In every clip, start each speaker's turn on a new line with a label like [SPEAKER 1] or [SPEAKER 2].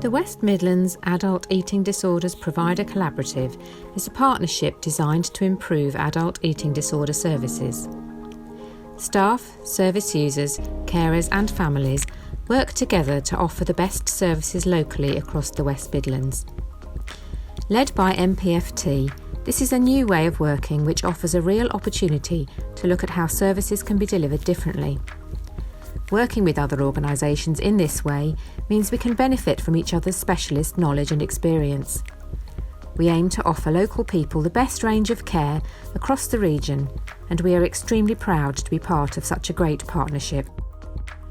[SPEAKER 1] The West Midlands Adult Eating Disorders Provider Collaborative is a partnership designed to improve adult eating disorder services. Staff, service users, carers and families work together to offer the best services locally across the West Midlands. Led by MPFT, this is a new way of working which offers a real opportunity to look at how services can be delivered differently. Working with other organisations in this way means we can benefit from each other's specialist knowledge and experience. We aim to offer local people the best range of care across the region, and we are extremely proud to be part of such a great partnership.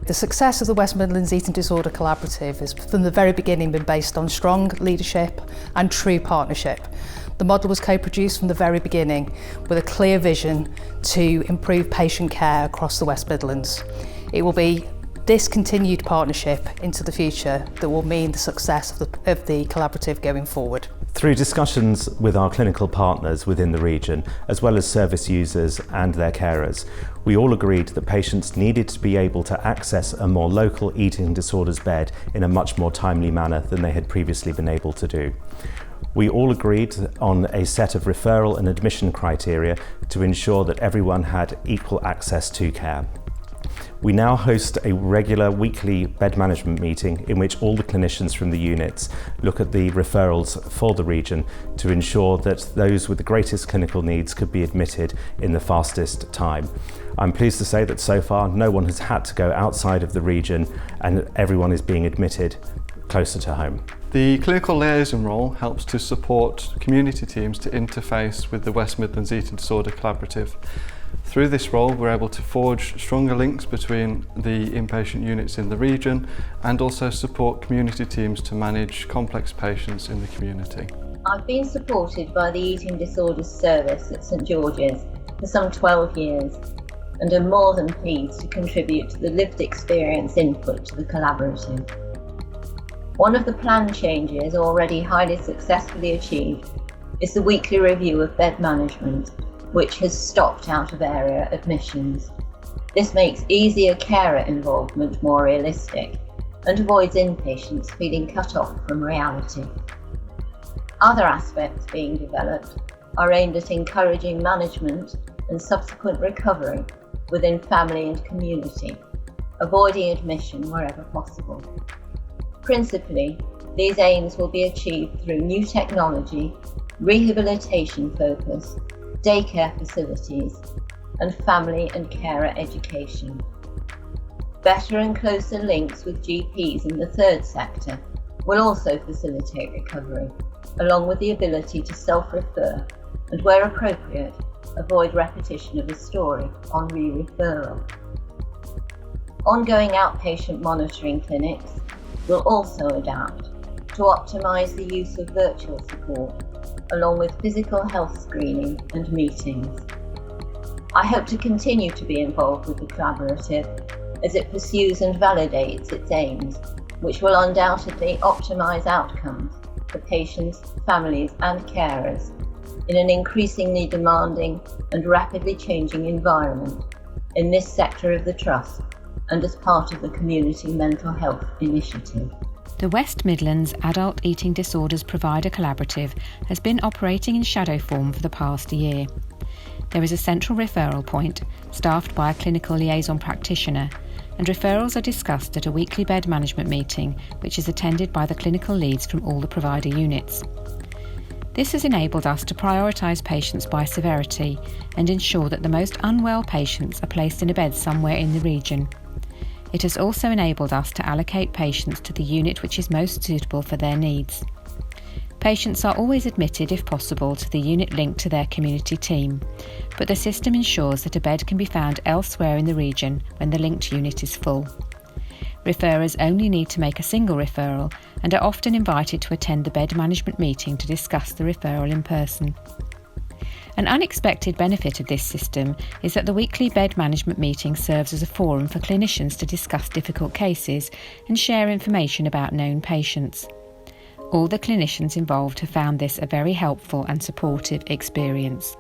[SPEAKER 2] The success of the West Midlands Eating Disorder Collaborative has from the very beginning been based on strong leadership and true partnership. The model was co-produced from the very beginning with a clear vision to improve patient care across the West Midlands. It will be this continued partnership into the future that will mean the success of the collaborative going forward.
[SPEAKER 3] Through discussions with our clinical partners within the region, as well as service users and their carers, we all agreed that patients needed to be able to access a more local eating disorders bed in a much more timely manner than they had previously been able to do. We all agreed on a set of referral and admission criteria to ensure that everyone had equal access to care. We now host a regular weekly bed management meeting in which all the clinicians from the units look at the referrals for the region to ensure that those with the greatest clinical needs could be admitted in the fastest time. I'm pleased to say that so far no one has had to go outside of the region and everyone is being admitted closer to home.
[SPEAKER 4] The clinical liaison role helps to support community teams to interface with the West Midlands Eating Disorder Collaborative. Through this role, we're able to forge stronger links between the inpatient units in the region and also support community teams to manage complex patients in the community.
[SPEAKER 5] I've been supported by the Eating Disorders Service at St George's for some 12 years and am more than pleased to contribute to the lived experience input to the collaborative. One of the plan changes already highly successfully achieved is the weekly review of bed management, which has stopped out-of-area admissions. This makes easier carer involvement more realistic and avoids inpatients feeling cut off from reality. Other aspects being developed are aimed at encouraging management and subsequent recovery within family and community, avoiding admission wherever possible. Principally, these aims will be achieved through new technology, rehabilitation focus, daycare facilities, and family and carer education. Better and closer links with GPs in the third sector will also facilitate recovery, along with the ability to self-refer and, where appropriate, avoid repetition of a story on re-referral. Ongoing outpatient monitoring clinics will also adapt to optimise the use of virtual support, along with physical health screening and meetings. I hope to continue to be involved with the collaborative as it pursues and validates its aims, which will undoubtedly optimise outcomes for patients, families and carers in an increasingly demanding and rapidly changing environment in this sector of the Trust and as part of the Community Mental Health Initiative.
[SPEAKER 1] The West Midlands Adult Eating Disorders Provider Collaborative has been operating in shadow form for the past year. There is a central referral point, staffed by a clinical liaison practitioner, and referrals are discussed at a weekly bed management meeting, which is attended by the clinical leads from all the provider units. This has enabled us to prioritise patients by severity and ensure that the most unwell patients are placed in a bed somewhere in the region. It has also enabled us to allocate patients to the unit which is most suitable for their needs. Patients are always admitted, if possible, to the unit linked to their community team, but the system ensures that a bed can be found elsewhere in the region when the linked unit is full. Referrers only need to make a single referral and are often invited to attend the bed management meeting to discuss the referral in person. An unexpected benefit of this system is that the weekly bed management meeting serves as a forum for clinicians to discuss difficult cases and share information about known patients. All the clinicians involved have found this a very helpful and supportive experience.